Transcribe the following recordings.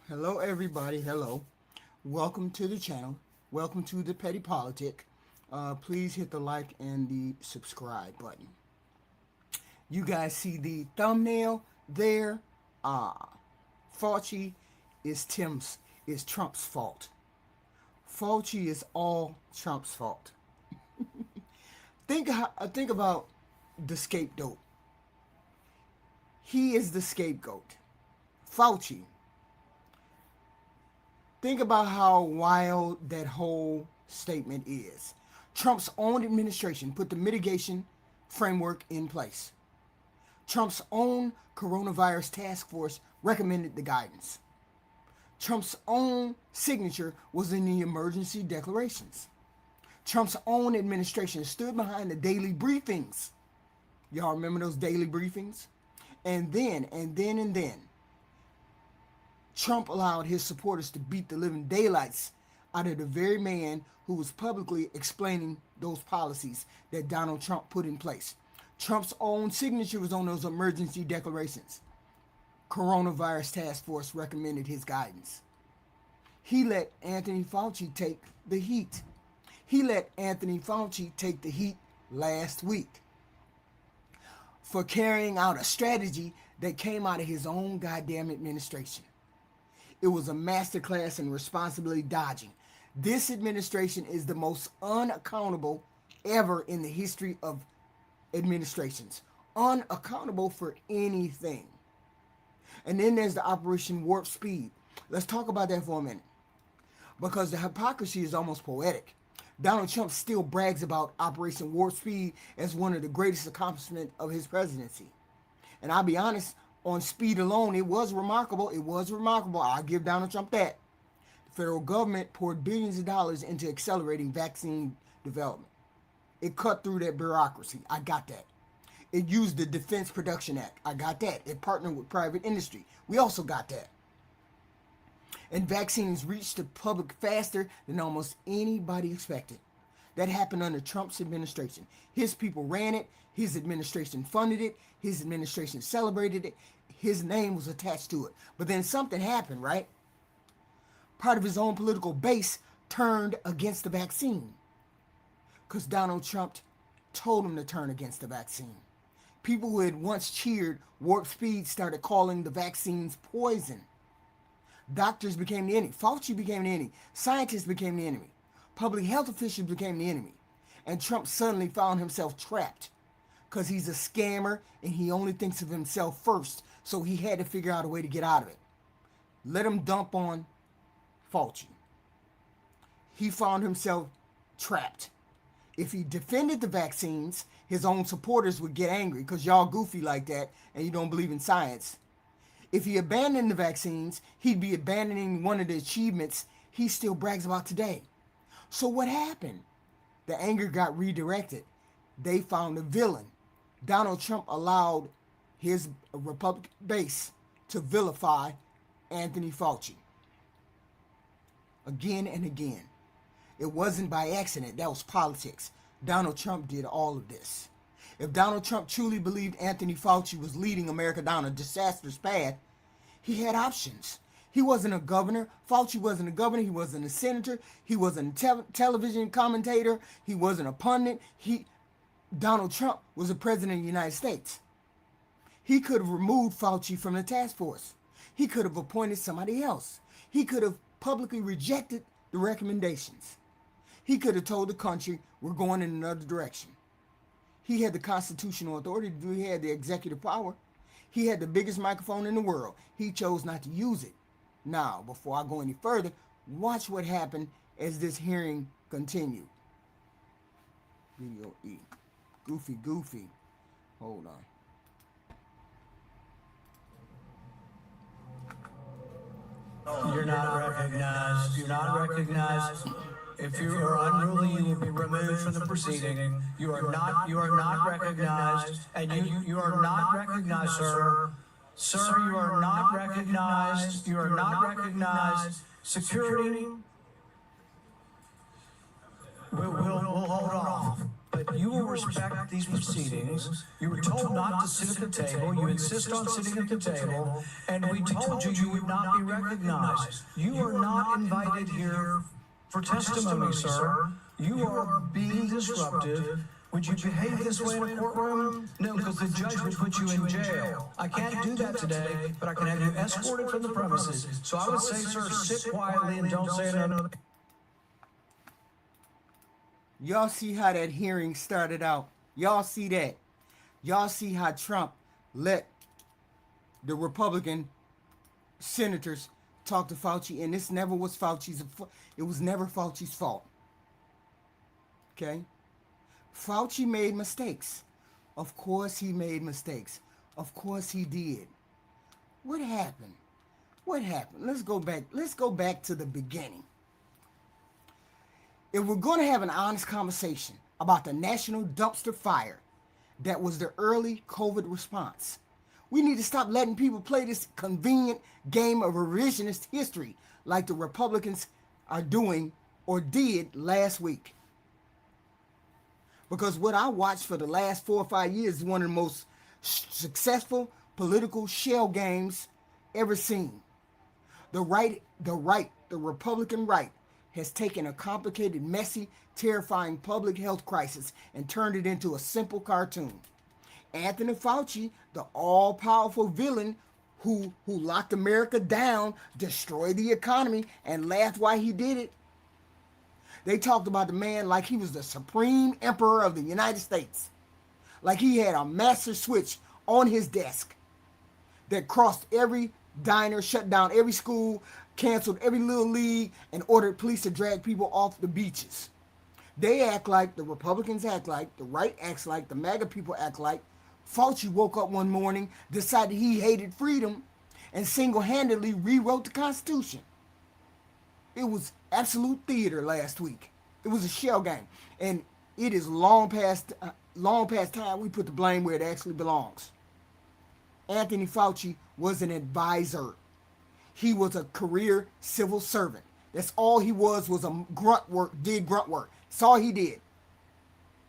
Hello, everybody. Hello. Welcome to the channel. Welcome to the Petty Politic. Please hit the like and the subscribe button. You guys see the thumbnail there? Fauci is Trump's fault. Fauci is all Trump's fault. Think about the scapegoat. He is the scapegoat. Fauci. Think about how wild that whole statement is. Trump's own administration put the mitigation framework in place. Trump's own coronavirus task force recommended the guidance. Trump's own signature was in the emergency declarations. Trump's own administration stood behind the daily briefings. Y'all remember those daily briefings? And then, Trump allowed his supporters to beat the living daylights out of the very man who was publicly explaining those policies that Donald Trump put in place. Trump's own signature was on those emergency declarations. Coronavirus Task Force recommended his guidance. He let Anthony Fauci take the heat. He let Anthony Fauci take the heat last week for carrying out a strategy that came out of his own goddamn administration. It was a masterclass in responsibility dodging. This administration is the most unaccountable ever in the history of administrations. Unaccountable for anything. And then there's the Operation Warp Speed. Let's talk about that for a minute. Because the hypocrisy is almost poetic. Donald Trump still brags about Operation Warp Speed as one of the greatest accomplishments of his presidency. And I'll be honest, on speed alone, it was remarkable. I'll give Donald Trump that. The federal government poured billions of dollars into accelerating vaccine development. It cut through that bureaucracy. I got that. It used the Defense Production Act. I got that. It partnered with private industry. We also got that. And vaccines reached the public faster than almost anybody expected. That happened under Trump's administration. His people ran it. His administration funded it. His administration celebrated it. His name was attached to it. But then something happened, right? Part of his own political base turned against the vaccine. Because Donald Trump told him to turn against the vaccine. People who had once cheered Warp Speed started calling the vaccines poison. Doctors became the enemy. Fauci became the enemy. Scientists became the enemy. Public health officials became the enemy. And Trump suddenly found himself trapped. Because he's a scammer and he only thinks of himself first. So he had to figure out a way to get out of it. Let him dump on Fauci. He found himself trapped. If he defended the vaccines, his own supporters would get angry because y'all goofy like that and you don't believe in science. If he abandoned the vaccines, he'd be abandoning one of the achievements he still brags about today. So what happened? The anger got redirected. They found a villain. Donald Trump allowed his Republican base to vilify Anthony Fauci. Again and again. It wasn't by accident. That was politics. Donald Trump did all of this. If Donald Trump truly believed Anthony Fauci was leading America down a disastrous path, he had options. He wasn't a governor. Fauci wasn't a governor. He wasn't a senator. He wasn't a television commentator. He wasn't a pundit. Donald Trump was the president of the United States. He could have removed Fauci from the task force. He could have appointed somebody else. He could have publicly rejected the recommendations. He could have told the country, we're going in another direction. He had the constitutional authority to do. He had the executive power. He had the biggest microphone in the world. He chose not to use it. Now, before I go any further, watch what happened as this hearing continued. Video E. Goofy. Hold on. You're not recognized. You're not recognized. If you are unruly, you will be removed from the proceeding. You are not. You are not recognized, and you are not recognized, sir. Sir, you are not recognized. You are not recognized. Security. We'll hold off. But you will respect these proceedings. You were told not to sit at the table. You insist on sitting at the table. And we told you you would not be recognized. You are not invited here for testimony, sir. You are being disruptive. Would you behave this way in a courtroom? No, because the judge would put you in jail. I can't do that today, but I can have you escorted from the premises. So I would say, sir, sit quietly and don't say another. Y'all see how that hearing started out? Y'all see that? Y'all see how Trump let the Republican senators talk to Fauci, and this never was it was never Fauci's fault. Okay? Fauci made mistakes. Of course he made mistakes. Of course he did. What happened? What happened? Let's go back to the beginning. If we're going to have an honest conversation about the national dumpster fire that was the early COVID response, we need to stop letting people play this convenient game of revisionist history like the Republicans are doing or did last week. Because what I watched for the last 4 or 5 years is one of the most successful political shell games ever seen. The Republican right has taken a complicated, messy, terrifying public health crisis and turned it into a simple cartoon. Anthony Fauci, the all-powerful villain who locked America down, destroyed the economy, and laughed while he did it. They talked about the man like he was the supreme emperor of the United States. Like he had a master switch on his desk that crossed every diner, shut down every school, canceled every little league, and ordered police to drag people off the beaches. They act like, the Republicans act like, the right acts like, the MAGA people act like, Fauci woke up one morning, decided he hated freedom, and single-handedly rewrote the Constitution. It was absolute theater last week. It was a shell game. And it is long past time we put the blame where it actually belongs. Anthony Fauci was an advisor. He was a career civil servant. That's all he was a grunt work. That's all he did.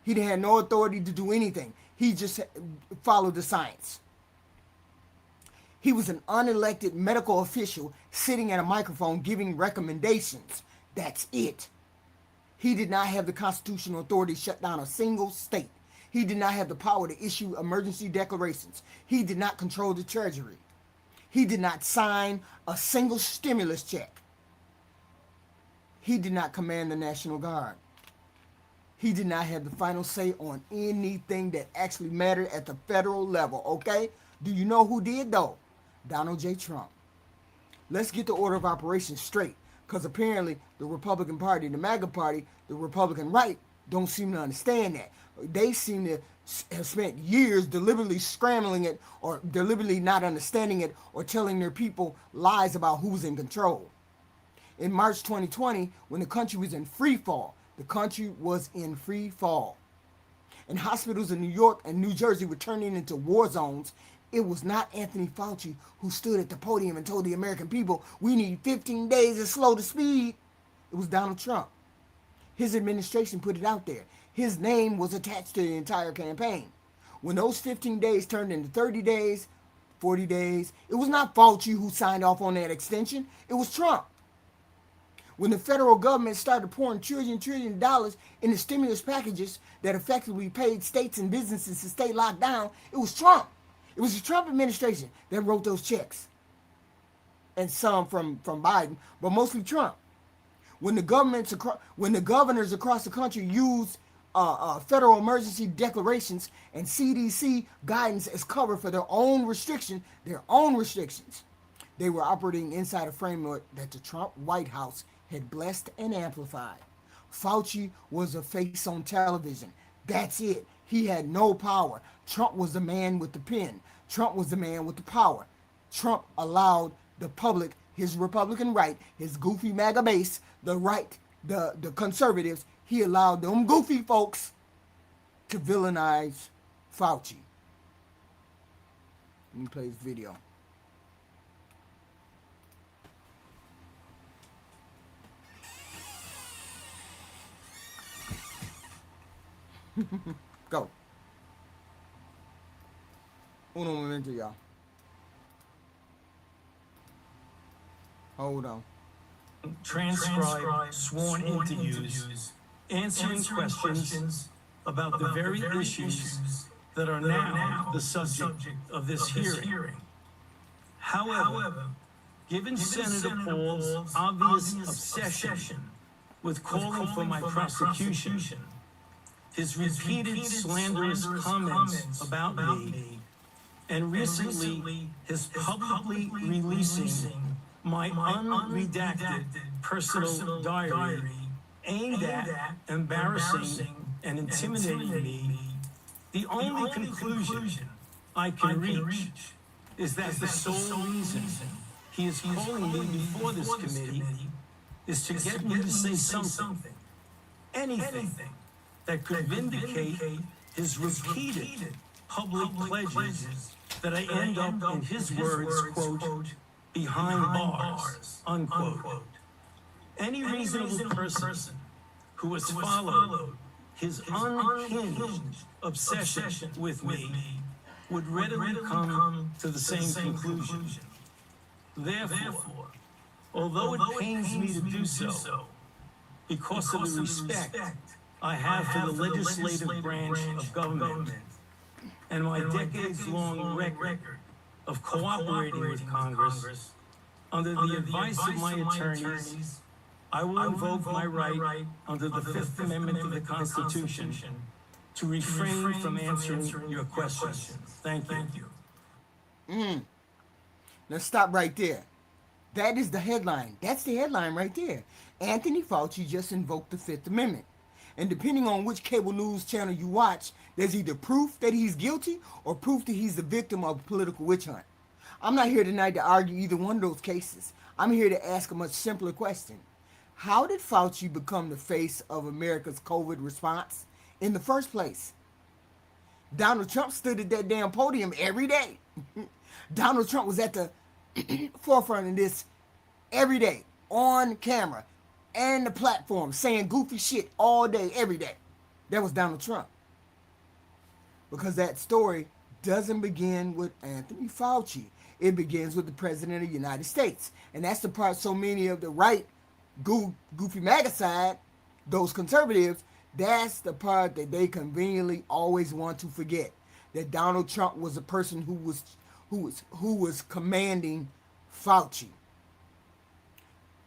He didn't have no authority to do anything. He just followed the science. He was an unelected medical official sitting at a microphone giving recommendations. That's it. He did not have the constitutional authority to shut down a single state. He did not have the power to issue emergency declarations. He did not control the Treasury. He did not sign a single stimulus check. He did not command the National Guard. He did not have the final say on anything that actually mattered at the federal level, okay? Do you know who did, though? Donald J. Trump. Let's get the order of operations straight, because apparently the Republican Party, the MAGA Party, the Republican right don't seem to understand that. They seem to have spent years deliberately scrambling it or deliberately not understanding it or telling their people lies about who's in control. In March 2020, when the country was in free fall, and hospitals in New York and New Jersey were turning into war zones, it was not Anthony Fauci who stood at the podium and told the American people, we need 15 days to slow the speed. It was Donald Trump. His administration put it out there. His name was attached to the entire campaign. When those 15 days turned into 30 days, 40 days, it was not Fauci who signed off on that extension. It was Trump. When the federal government started pouring trillion of dollars into stimulus packages that effectively paid states and businesses to stay locked down, it was Trump. It was the Trump administration that wrote those checks. And some from Biden, but mostly Trump. When the governors across the country used federal emergency declarations and CDC guidance as cover for their own restrictions, they were operating inside a framework that the Trump White House had blessed and amplified. Fauci was a face on television. That's it. He had no power. Trump was the man with the pen. Trump was the man with the power. Trump allowed the public his Republican right, his goofy MAGA base, the right, the conservatives, he allowed them goofy folks to villainize Fauci. Let me play this video. Go. Uno momento, y'all. Hold on. Transcribe sworn interviews, answering questions about the very issues that are now the subject of this hearing. However, given Senator Paul's obvious obsession with calling for my prosecution, his repeated slanderous comments about me, and recently his publicly releasing my unredacted personal diary aimed at embarrassing and intimidating me, the only conclusion I can reach is that the sole reason he is calling me before this committee is to get me to say something, anything, that could vindicate his repeated public pledges that I end up, in his words, quote, behind bars, unquote. Any reasonable person who has followed his unhinged obsession with me would readily come to the same conclusion. Therefore, although it pains me to do so, because of the respect I have for the legislative branch of government and my decades-long record of cooperating with Congress, under the advice of my attorneys, I will invoke my right under the Fifth Amendment of the Constitution to refrain from answering your questions. Thank you. Let's stop right there. That is the headline. That's the headline right there. Anthony Fauci just invoked the Fifth Amendment. And depending on which cable news channel you watch, there's either proof that he's guilty or proof that he's the victim of a political witch hunt. I'm not here tonight to argue either one of those cases. I'm here to ask a much simpler question. How did Fauci become the face of America's COVID response in the first place? Donald Trump stood at that damn podium every day. Donald Trump was at the forefront of this every day, on camera, and the platform, saying goofy shit all day, every day. That was Donald Trump. Because that story doesn't begin with Anthony Fauci. It begins with the President of the United States. And that's the part so many of the right, goofy MAGA side, those conservatives, that's the part that they conveniently always want to forget. That Donald Trump was a person who was commanding Fauci.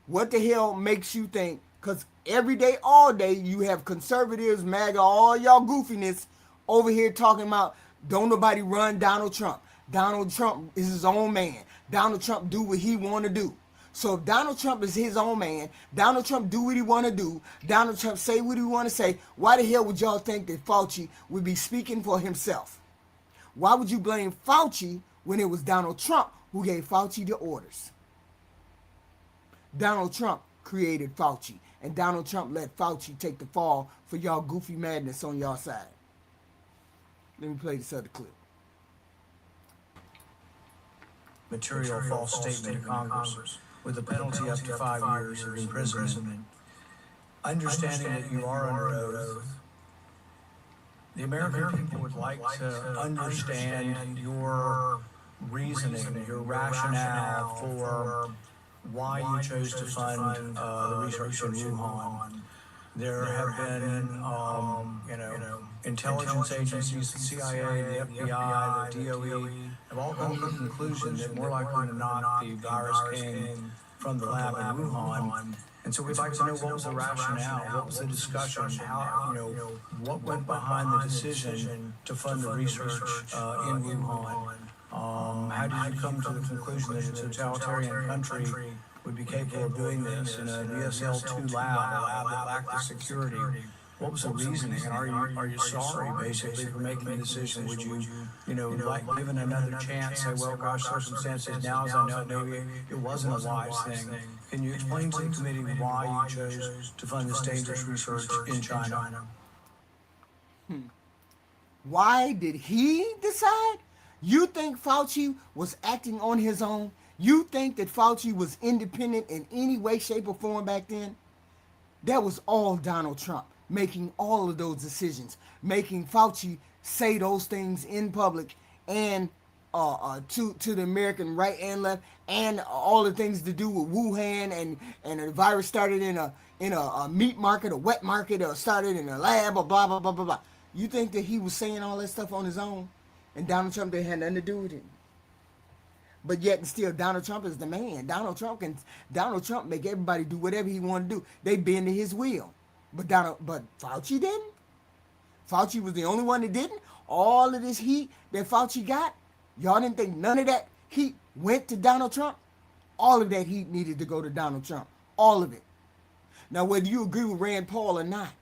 What the hell makes you think? Because every day, all day, you have conservatives, MAGA, all y'all goofiness over here talking about don't nobody run Donald Trump. Donald Trump is his own man. Donald Trump do what he want to do. So if Donald Trump is his own man, Donald Trump do what he want to do, Donald Trump say what he want to say, why the hell would y'all think that Fauci would be speaking for himself? Why would you blame Fauci when it was Donald Trump who gave Fauci the orders? Donald Trump created Fauci, and Donald Trump let Fauci take the fall for y'all goofy madness on y'all side. Let me play this other clip. Material false statement to Congress with a penalty up to 5 years of imprisonment. Understanding that you are under oath, the American people would like to understand your reasoning, your rationale for why you chose to fund the research in Wuhan. There have been, intelligence agencies, the CIA, the FBI, the DOE, have all come to the conclusion that more likely than not, the virus came from the lab in Wuhan. And so we'd like to know what was the rationale, what was the discussion, how, what went behind the decision to fund the research in Wuhan. How did you come to the conclusion that a totalitarian country would be capable of doing this in a BSL-2 lab, a lab that lacked the security What was the reasoning, and are you sorry, basically, for making the decision? Would you, like given another chance, say, well, gosh, circumstances now, as I know, maybe it wasn't a wise thing. Can you explain to the committee why you chose to fund this dangerous research in China? Why did he decide? You think Fauci was acting on his own? You think that Fauci was independent in any way, shape, or form back then? That was all Donald Trump making all of those decisions, making Fauci say those things in public and to the American right and left, and all the things to do with Wuhan and the virus started in a meat market, a wet market, or started in a lab, or blah blah blah blah blah. You think that he was saying all that stuff on his own, and Donald Trump didn't have nothing to do with it? But yet and still, Donald Trump is the man. Donald Trump make everybody do whatever he want to do. They bend to his will. But Fauci didn't. Fauci was the only one that didn't. All of this heat that Fauci got, y'all didn't think none of that heat went to Donald Trump? All of that heat needed to go to Donald Trump. All of it. Now, whether you agree with Rand Paul or not,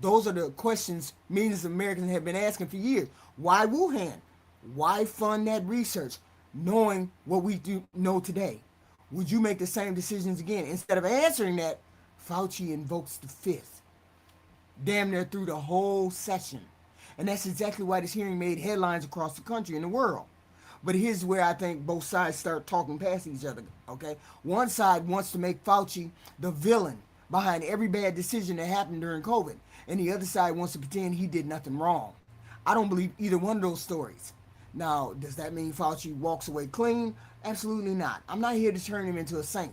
those are the questions millions of Americans have been asking for years. Why Wuhan? Why fund that research? Knowing what we do know today, would you make the same decisions again? Instead of answering that, Fauci invokes the fifth, damn near through the whole session. And that's exactly why this hearing made headlines across the country and the world. But here's where I think both sides start talking past each other, okay? One side wants to make Fauci the villain behind every bad decision that happened during COVID, and the other side wants to pretend he did nothing wrong. I don't believe either one of those stories. Now, does that mean Fauci walks away clean? Absolutely not. I'm not here to turn him into a saint.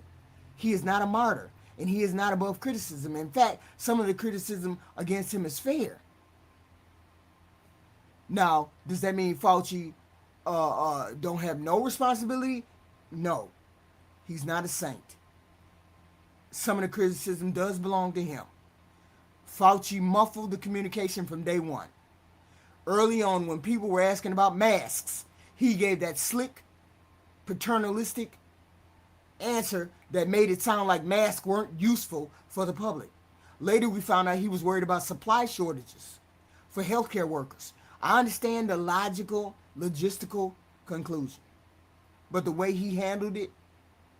He is not a martyr, and he is not above criticism. In fact, some of the criticism against him is fair. Now, does that mean Fauci don't have no responsibility? No. He's not a saint. Some of the criticism does belong to him. Fauci muffled the communication from day one. Early on, when people were asking about masks, he gave that slick, paternalistic answer that made it sound like masks weren't useful for the public. Later, we found out he was worried about supply shortages for healthcare workers. I understand the logistical conclusion, but the way he handled it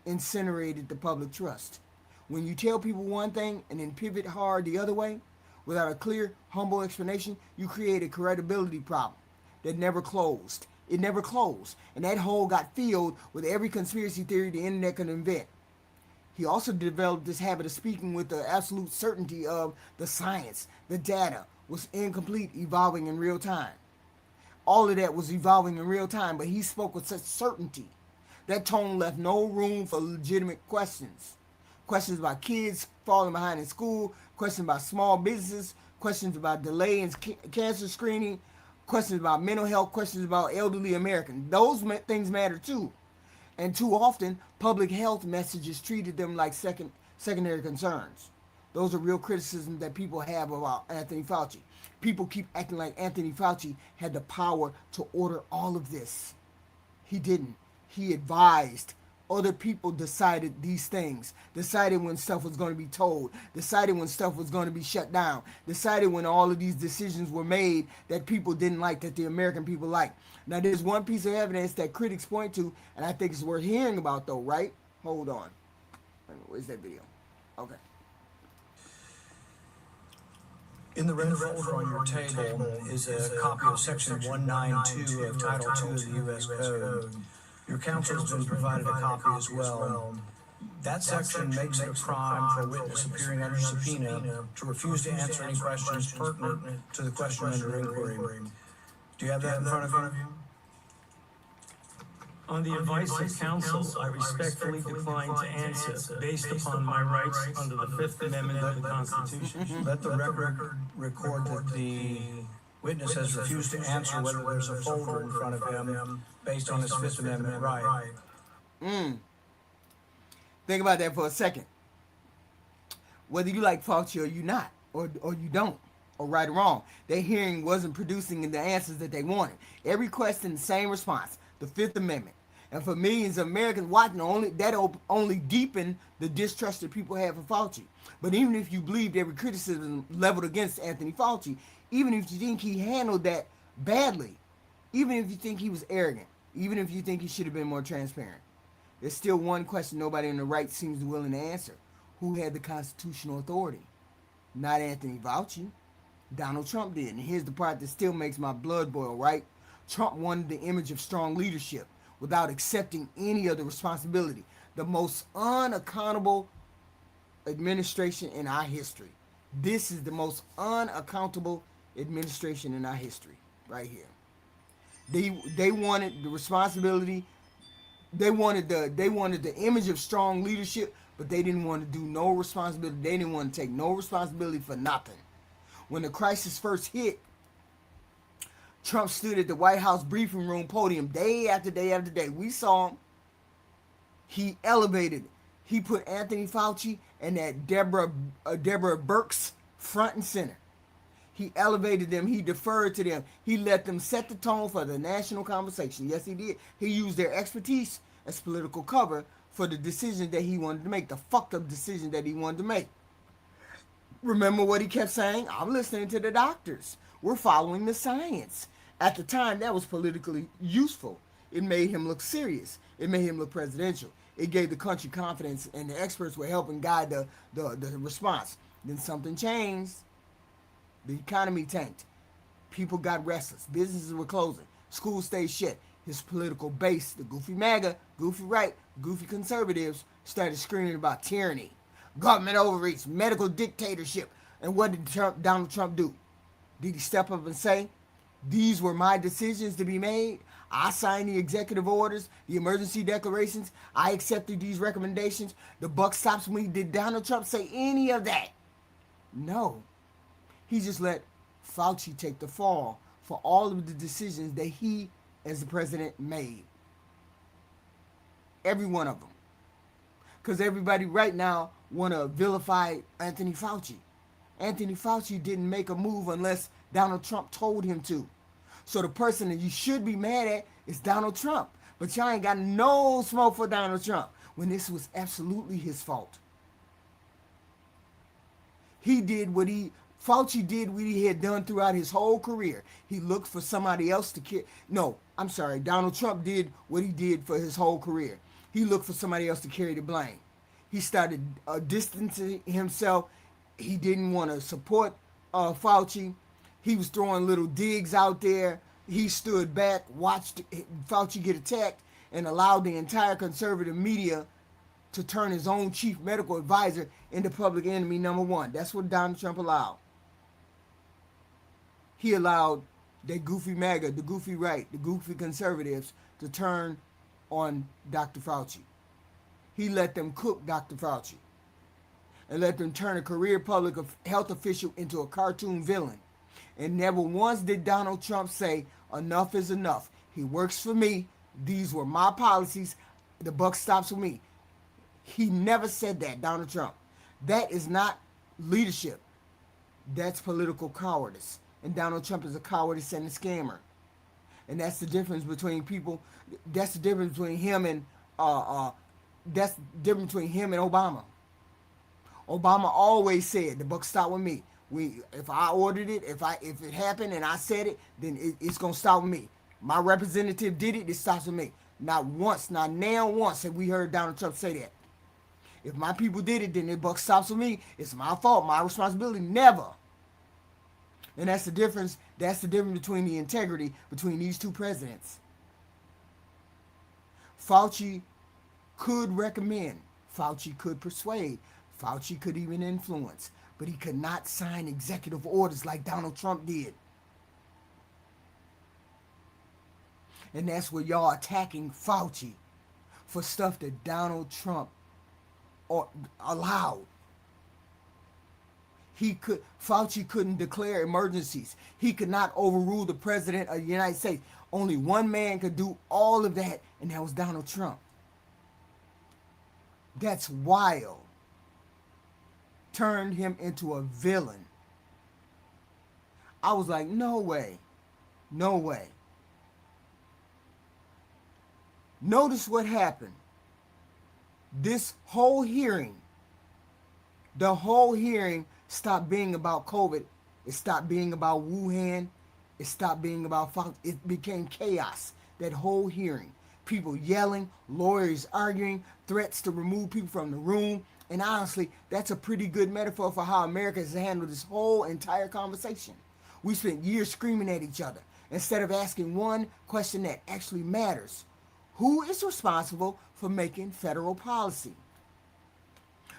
incinerated the public trust. When you tell people one thing and then pivot hard the other way, without a clear, humble explanation, you create a credibility problem that never closed. It never closed. And that hole got filled with every conspiracy theory the internet could invent. He also developed this habit of speaking with the absolute certainty of the science. The data was incomplete, evolving in real time. All of that was evolving in real time, but he spoke with such certainty. That tone left no room for legitimate questions. Questions about kids falling behind in school, questions about small businesses, questions about delay in cancer screening, questions about mental health, questions about elderly Americans. Those things matter too. And too often, public health messages treated them like secondary concerns. Those are real criticisms that people have about Anthony Fauci. People keep acting like Anthony Fauci had the power to order all of this. He didn't. He advised. Other people decided these things, decided when stuff was going to be told, decided when stuff was going to be shut down, decided when all of these decisions were made that people didn't like, that the American people liked. Now, there's one piece of evidence that critics point to, and I think it's worth hearing about, though, right? Hold on. Where's that video? Okay. In the red folder on your table is a copy of Section 192 of Title II of the U.S. Code. Your counsel has been provided a copy as well. That section makes it a crime for a witness appearing under subpoena to refuse to answer any questions pertinent to the question under inquiry. Do you have that in front of you? On the advice of counsel, I respectfully decline to answer based upon my rights under the Fifth Amendment of the Constitution. Let the record record that the witness has refused to answer whether there's a folder in front of him based on his Fifth Amendment right. Think about that for a second. Whether you like Fauci or you not, or you don't, or right or wrong, their hearing wasn't producing the answers that they wanted. Every question, the same response, the Fifth Amendment. And for millions of Americans watching, only deepened the distrust that people have for Fauci. But even if you believed every criticism leveled against Anthony Fauci, even if you think he handled that badly, even if you think he was arrogant, even if you think he should have been more transparent, there's still one question nobody on the right seems willing to answer. Who had the constitutional authority? Not Anthony Fauci. Donald Trump did. And here's the part that still makes my blood boil, right? Trump wanted the image of strong leadership without accepting any of the responsibility. The most unaccountable administration in our history. This is the most unaccountable administration in our history, right here. They wanted the responsibility. They wanted the image of strong leadership, but they didn't want to do no responsibility. They didn't want to take no responsibility for nothing. When the crisis first hit, Trump stood at the White House briefing room podium day after day after day. We saw him. He elevated. He put Anthony Fauci and that Deborah Birx front and center. He elevated them. He deferred to them. He let them set the tone for the national conversation. Yes, he did. He used their expertise as political cover for the decision that he wanted to make, the fucked up decision that he wanted to make. Remember what he kept saying? I'm listening to the doctors. We're following the science. At the time, that was politically useful. It made him look serious. It made him look presidential. It gave the country confidence, and the experts were helping guide the response. Then something changed. The economy tanked. People got restless. Businesses were closing. Schools stayed shut. His political base, the goofy MAGA, goofy right, goofy conservatives, started screaming about tyranny, government overreach, medical dictatorship. And what did Donald Trump do? Did he step up and say, these were my decisions to be made? I signed the executive orders, the emergency declarations. I accepted these recommendations. The buck stops with me. Did Donald Trump say any of that? No. He just let Fauci take the fall for all of the decisions that he, as the president, made. Every one of them. Because everybody right now want to vilify Anthony Fauci. Anthony Fauci didn't make a move unless Donald Trump told him to. So the person that you should be mad at is Donald Trump. But y'all ain't got no smoke for Donald Trump when this was absolutely his fault. Fauci did what he had done throughout his whole career. He looked for somebody else to carry. No, I'm sorry. Donald Trump did what he did for his whole career. He looked for somebody else to carry the blame. He started distancing himself. He didn't want to support Fauci. He was throwing little digs out there. He stood back, watched Fauci get attacked, and allowed the entire conservative media to turn his own chief medical advisor into public enemy number one. That's what Donald Trump allowed. He allowed that goofy MAGA, the goofy right, the goofy conservatives to turn on Dr. Fauci. He let them cook Dr. Fauci and let them turn a career public health official into a cartoon villain. And never once did Donald Trump say, enough is enough. He works for me. These were my policies. The buck stops with me. He never said that, Donald Trump. That is not leadership. That's political cowardice. And Donald Trump is a cowardice and a scammer. And that's the difference between people. That's the difference between him and that's the difference between him and Obama. Obama always said the buck stopped with me. If I ordered it, if it happened and I said it, then it's gonna stop with me. My representative did it, it stops with me. Not once, not now once have we heard Donald Trump say that. If my people did it, then the buck stops with me. It's my fault, my responsibility. Never. And that's the difference. That's the difference between the integrity between these two presidents. Fauci could recommend. Fauci could persuade. Fauci could even influence. But he could not sign executive orders like Donald Trump did. And that's where y'all attacking Fauci for stuff that Donald Trump allowed. Fauci couldn't declare emergencies. He could not overrule the president of the United States. Only one man could do all of that, and that was Donald Trump. That's wild. Turned him into a villain. I was like, no way. No way. Notice what happened. This whole hearing, the whole hearing stopped being about COVID. It stopped being about Wuhan. It stopped being about Fauci. It became chaos. That whole hearing. People yelling, lawyers arguing, threats to remove people from the room. And honestly, that's a pretty good metaphor for how America has handled this whole entire conversation. We spent years screaming at each other instead of asking one question that actually matters. Who is responsible for making federal policy?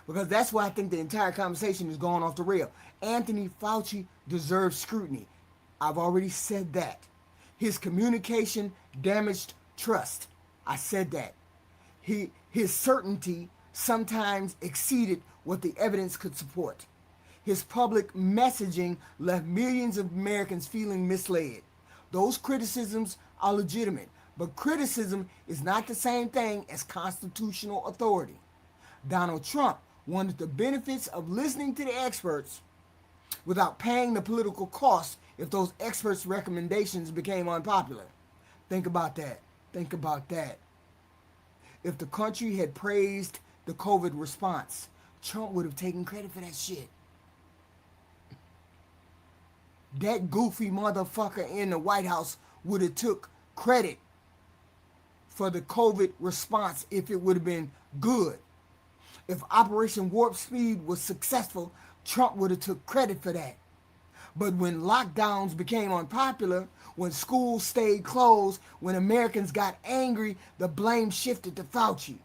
Because that's why I think the entire conversation is going off the rail. Anthony Fauci deserves scrutiny. I've already said that. His communication damaged trust. I said that. His certainty sometimes exceeded what the evidence could support. His public messaging left millions of Americans feeling misled. Those criticisms are legitimate, but criticism is not the same thing as constitutional authority. Donald Trump wanted the benefits of listening to the experts without paying the political cost if those experts' recommendations became unpopular. Think about that. Think about that. If the country had praised the COVID response, Trump would have taken credit for that shit. That goofy motherfucker in the White House would have took credit for the COVID response if it would have been good. If Operation Warp Speed was successful, Trump would have took credit for that. But when lockdowns became unpopular, when schools stayed closed, when Americans got angry, the blame shifted to Fauci.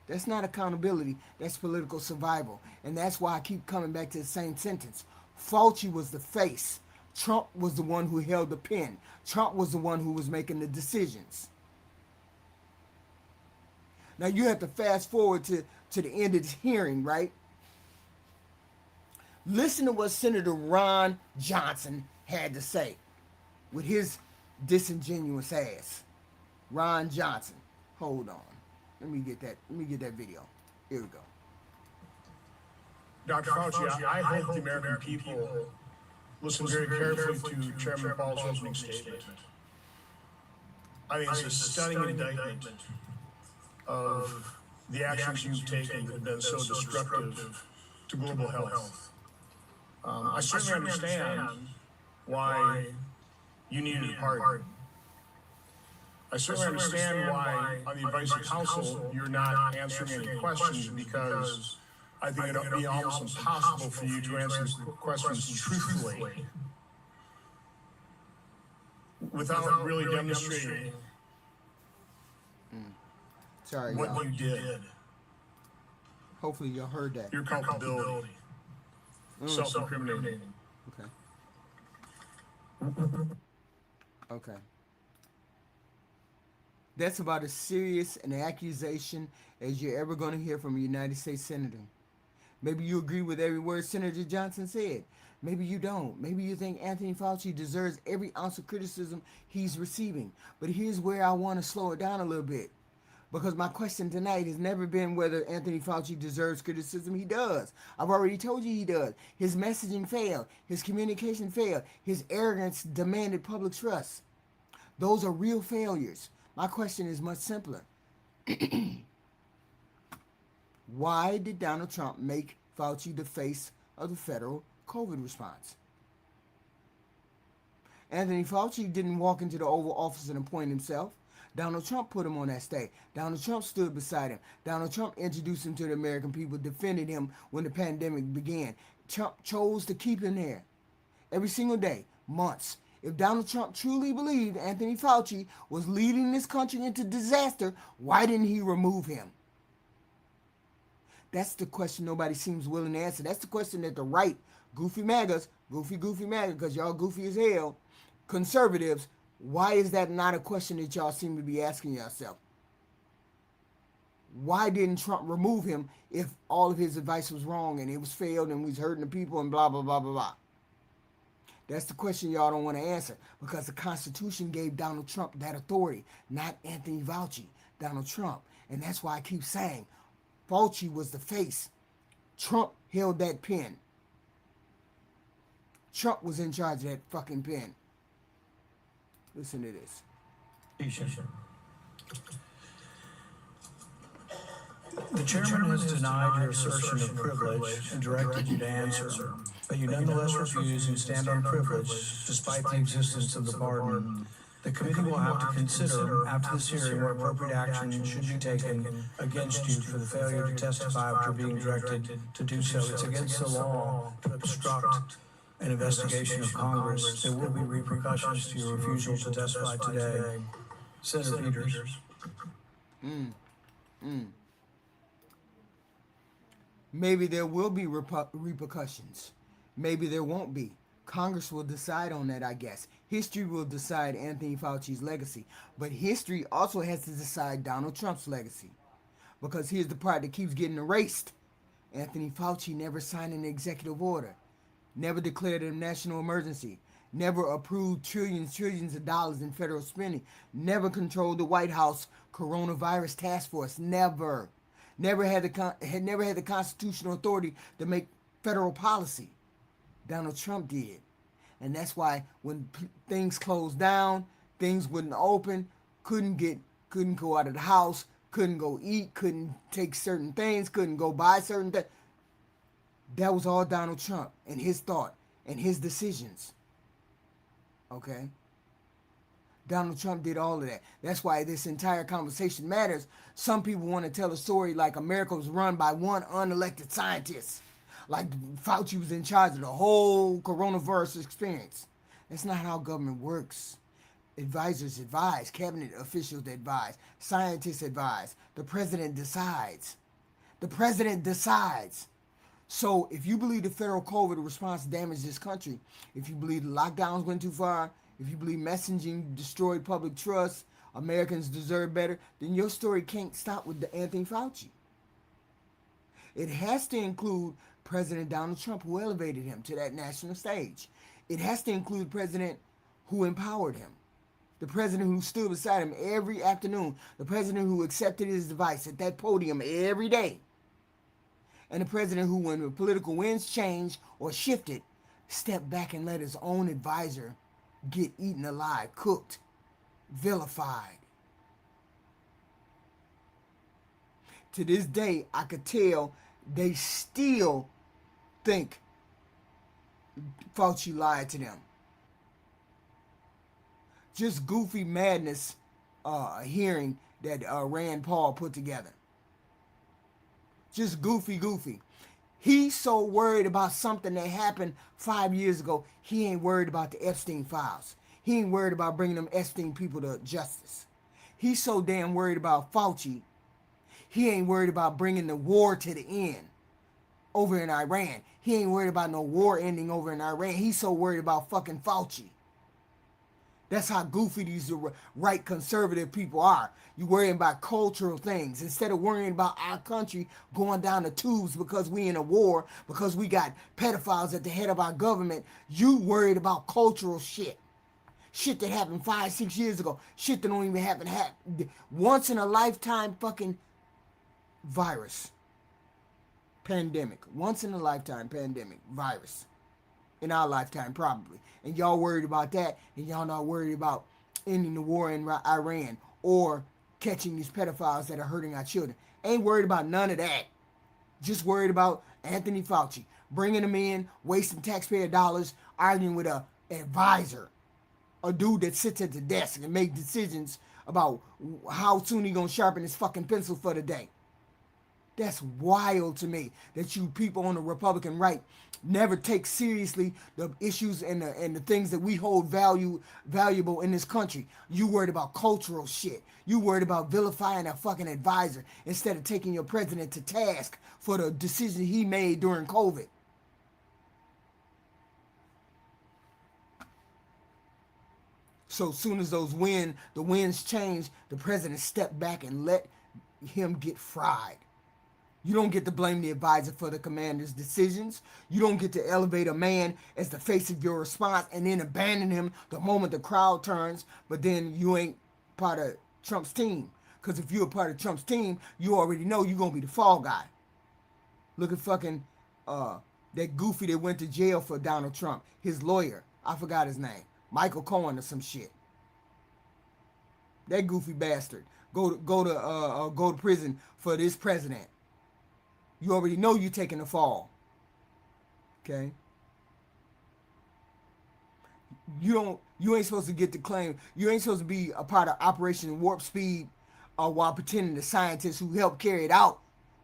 That's not accountability. That's political survival. And that's why I keep coming back to the same sentence. Fauci was the face. Trump was the one who held the pen. Trump was the one who was making the decisions. Now you have to fast forward to the end of this hearing, right? Listen to what Senator Ron Johnson had to say with his disingenuous ass. Ron Johnson. Hold on. Let me get that video. Here we go. Dr. Fauci, I hope the American people listen very carefully to Chairman Paul's opening statement. I think it's a stunning indictment of the actions you've taken that have been so destructive to global health. I certainly understand why you needed a pardon. I certainly understand why, on the advice of counsel, you're not answering any questions, because I think it would be almost impossible for you to answer questions truthfully without really demonstrating what you did. Hopefully y'all heard that. Your culpability. Self-incriminating. Okay. That's about as serious an accusation as you're ever going to hear from a United States Senator. Maybe you agree with every word Senator Johnson said. Maybe you don't. Maybe you think Anthony Fauci deserves every ounce of criticism he's receiving. But here's where I want to slow it down a little bit. Because my question tonight has never been whether Anthony Fauci deserves criticism. He does. I've already told you he does. His messaging failed. His communication failed. His arrogance demanded public trust. Those are real failures. My question is much simpler. Why did Donald Trump make Fauci the face of the federal COVID response? Anthony Fauci didn't walk into the Oval Office and appoint himself. Donald Trump put him on that stage. Donald Trump stood beside him. Donald Trump introduced him to the American people, defended him when the pandemic began. Trump chose to keep him there every single day, months. If Donald Trump truly believed Anthony Fauci was leading this country into disaster, why didn't he remove him? That's the question nobody seems willing to answer. That's the question that the right, goofy MAGAs, goofy MAGA, because y'all goofy as hell, conservatives, why is that not a question that y'all seem to be asking yourself? Why didn't Trump remove him if all of his advice was wrong and it was failed and was hurting the people and blah, blah, blah, blah, blah? That's the question y'all don't want to answer, because the Constitution gave Donald Trump that authority, not Anthony Fauci, Donald Trump. And that's why I keep saying Fauci was the face. Trump held that pen. Trump was in charge of that fucking pen. Listen to this. The chairman has denied your assertion of privilege and directed you to answer, but you nonetheless refuse and stand on privilege despite the existence of the pardon. The committee will have to consider after this hearing what appropriate action should be taken against you for the failure to testify after being directed to do so. It's against the law to obstruct an investigation of Congress. There will be repercussions to your refusal to testify today. Senator Peters. Maybe there will be repercussions. Maybe there won't be. Congress will decide on that, I guess. History will decide Anthony Fauci's legacy. But history also has to decide Donald Trump's legacy. Because here's the part that keeps getting erased. Anthony Fauci never signed an executive order. Never declared a national emergency. Never approved trillions of dollars in federal spending. Never controlled the White House coronavirus task force. Never had the constitutional authority to make federal policy. Donald Trump did. And that's why when things closed down, things wouldn't open, couldn't go out of the house, couldn't go eat, couldn't take certain things, couldn't go buy certain things. That was all Donald Trump and his thought and his decisions. Okay? Donald Trump did all of that. That's why this entire conversation matters. Some people want to tell a story like America was run by one unelected scientist. Like Fauci was in charge of the whole coronavirus experience. That's not how government works. Advisors advise, cabinet officials advise, scientists advise. The president decides. The president decides. So if you believe the federal COVID response damaged this country, if you believe the lockdowns went too far, if you believe messaging destroyed public trust, Americans deserve better, then your story can't stop with Anthony Fauci. It has to include President Donald Trump, who elevated him to that national stage. It has to include the president who empowered him. The president who stood beside him every afternoon. The president who accepted his advice at that podium every day. And the president who, when the political winds changed or shifted, stepped back and let his own advisor get eaten alive, cooked, vilified. To this day, I could tell they still think Fauci lied to them. Just goofy madness hearing that Rand Paul put together. Just goofy. He's so worried about something that happened 5 years ago, he ain't worried about the Epstein files. He ain't worried about bringing them Epstein people to justice. He's so damn worried about Fauci, he ain't worried about bringing the war to the end over in Iran. He ain't worried about no war ending over in Iran. He's so worried about fucking Fauci. That's how goofy these right conservative people are. You worrying about cultural things instead of worrying about our country going down the tubes because we in a war, because we got pedophiles at the head of our government. You worried about cultural shit. Shit that happened 5-6 years ago. Shit that don't even happen. Once in a lifetime fucking virus. Pandemic. Once in a lifetime pandemic. Virus. In our lifetime, probably. And y'all worried about that, and y'all not worried about ending the war in Iran or catching these pedophiles that are hurting our children. Ain't worried about none of that. Just worried about Anthony Fauci, bringing him in, wasting taxpayer dollars, arguing with a advisor, a dude that sits at the desk and make decisions about how soon he gonna sharpen his fucking pencil for the day. That's wild to me that you people on the Republican right never take seriously the issues and the things that we hold valuable in this country. You worried about cultural shit. You worried about vilifying a fucking advisor instead of taking your president to task for the decision he made during COVID. So as soon as the winds change, the president stepped back and let him get fried. You don't get to blame the advisor for the commander's decisions. You don't get to elevate a man as the face of your response and then abandon him the moment the crowd turns, but then you ain't part of Trump's team. Because if you're a part of Trump's team, you already know you're going to be the fall guy. Look at fucking that goofy that went to jail for Donald Trump. His lawyer. I forgot his name. Michael Cohen or some shit. That goofy bastard. go to prison for this president. You already know you're taking the fall. Okay. You ain't supposed to get the claim. You ain't supposed to be a part of Operation Warp Speed, while pretending the scientists who helped carry it out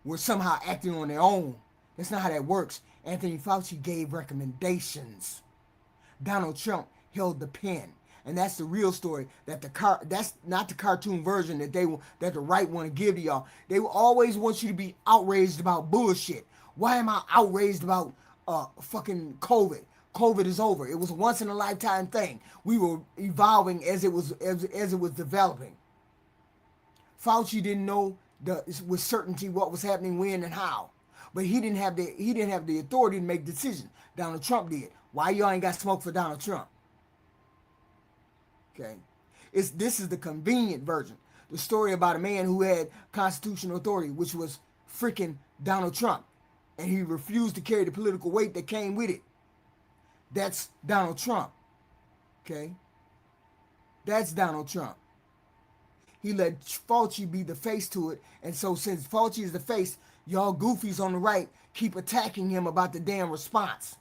were somehow acting on their own. That's not how that works. Anthony Fauci gave recommendations. Donald Trump held the pen. And that's the real story. That's not the cartoon version that the right want to give to y'all. They will always want you to be outraged about bullshit. Why am I outraged about fucking COVID? COVID is over. It was a once in a lifetime thing. We were evolving as it was developing. Fauci didn't know with certainty what was happening, when, and how. But he didn't have the authority to make decisions. Donald Trump did. Why y'all ain't got smoke for Donald Trump? Okay, this is the convenient version. The story about a man who had constitutional authority, which was freaking Donald Trump, and he refused to carry the political weight that came with it. That's Donald Trump. Okay, that's Donald Trump. He let Fauci be the face to it, and so since Fauci is the face, y'all goofies on the right keep attacking him about the damn response.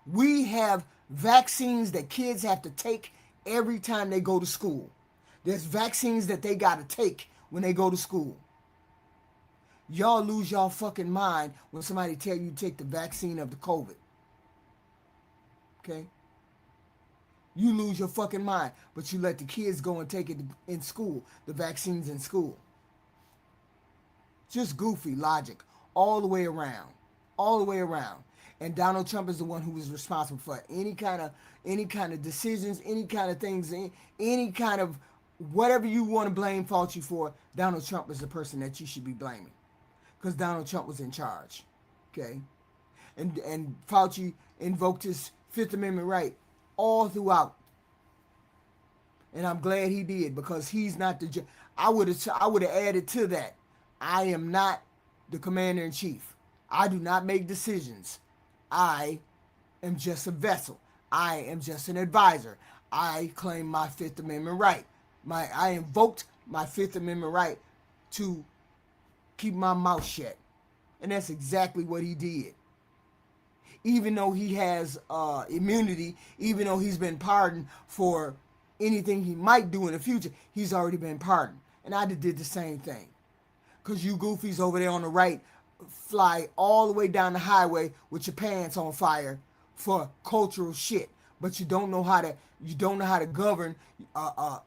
We have vaccines that kids have to take every time they go to school. There's vaccines that they got to take when they go to school. Y'all lose y'all fucking mind when somebody tell you to take the vaccine of the COVID. Okay? You lose your fucking mind, but you let the kids go and take it in school, the vaccines in school. Just goofy logic all the way around. All the way around. And Donald Trump is the one who was responsible for any kind of decisions, any kind of things, any kind of whatever you want to blame Fauci for. Donald Trump is the person that you should be blaming, because Donald Trump was in charge. Okay, and Fauci invoked his Fifth Amendment right all throughout, and I'm glad he did, because he's not the. I would have added to that. I am not the commander in chief. I do not make decisions. I am just a vessel. I am just an advisor. I claim my Fifth Amendment right. I invoked my Fifth Amendment right to keep my mouth shut. And that's exactly what he did. Even though he has immunity, even though he's been pardoned for anything he might do in the future, he's already been pardoned. And I did the same thing. Because you goofies over there on the right fly all the way down the highway with your pants on fire for cultural shit, but you don't know how to govern a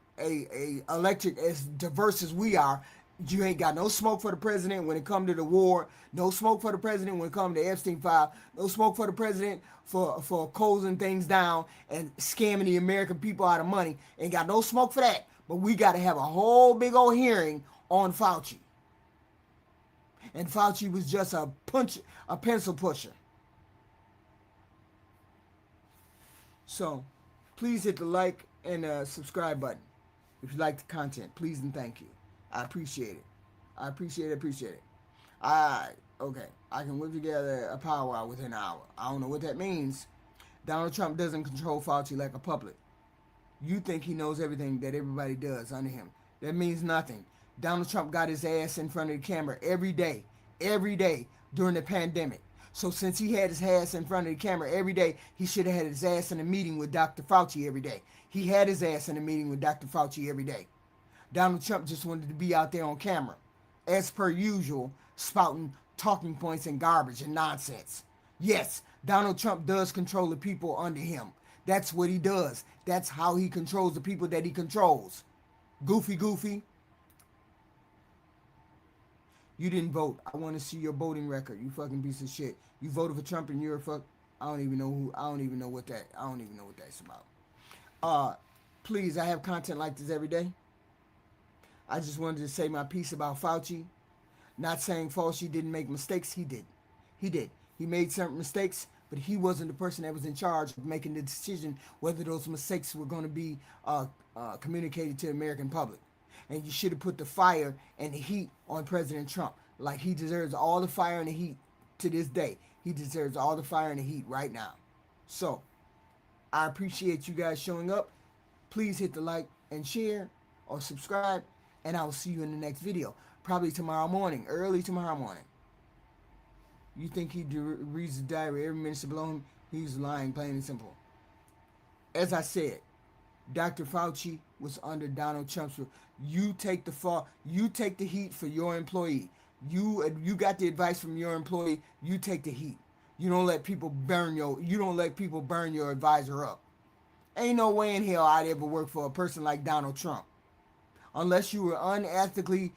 electorate as diverse as we are. You ain't got no smoke for the president when it come to the war, no smoke for the president when it come to the Epstein file, no smoke for the president for closing things down and scamming the American people out of money. Ain't got no smoke for that. But we got to have a whole big old hearing on Fauci. And Fauci was just a pencil pusher. So, please hit the like and subscribe button if you like the content. Please and thank you. I appreciate it. I appreciate it. Okay. I can whip together a powwow within an hour. I don't know what that means. Donald Trump doesn't control Fauci like a puppet. You think he knows everything that everybody does under him. That means nothing. Donald Trump got his ass in front of the camera every day during the pandemic. So since he had his ass in front of the camera every day, he should have had his ass in a meeting with Dr. Fauci every day. He had his ass in a meeting with Dr. Fauci every day. Donald Trump just wanted to be out there on camera, as per usual, spouting talking points and garbage and nonsense. Yes, Donald Trump does control the people under him. That's what he does. That's how he controls the people that he controls. Goofy. You didn't vote. I want to see your voting record. You fucking piece of shit. You voted for Trump and you're a fuck. I don't even know what that's about. Please, I have content like this every day. I just wanted to say my piece about Fauci. Not saying Fauci didn't make mistakes. He did. He made certain mistakes, but he wasn't the person that was in charge of making the decision whether those mistakes were going to be communicated to the American public. And you should have put the fire and the heat on President Trump. Like, he deserves all the fire and the heat to this day. He deserves all the fire and the heat right now. So, I appreciate you guys showing up. Please hit the like and share or subscribe. And I will see you in the next video. Probably tomorrow morning, early tomorrow morning. You think he reads the diary every minute below him? He's lying, plain and simple. As I said, Dr. Fauci was under Donald Trump's rule. You take the fall. You take the heat for your employee. You got the advice from your employee. You take the heat. You don't let people burn your advisor up. Ain't no way in hell I'd ever work for a person like Donald Trump, unless you were unethically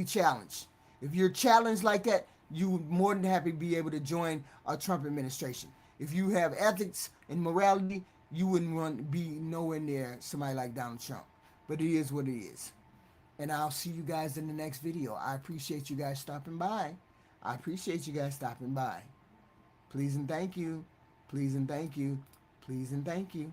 challenged. If you're challenged like that, you would more than happy be able to join a Trump administration. If you have ethics and morality, you wouldn't want to be nowhere near somebody like Donald Trump. But it is what it is. And I'll see you guys in the next video. I appreciate you guys stopping by. Please and thank you. Please and thank you. Please and thank you.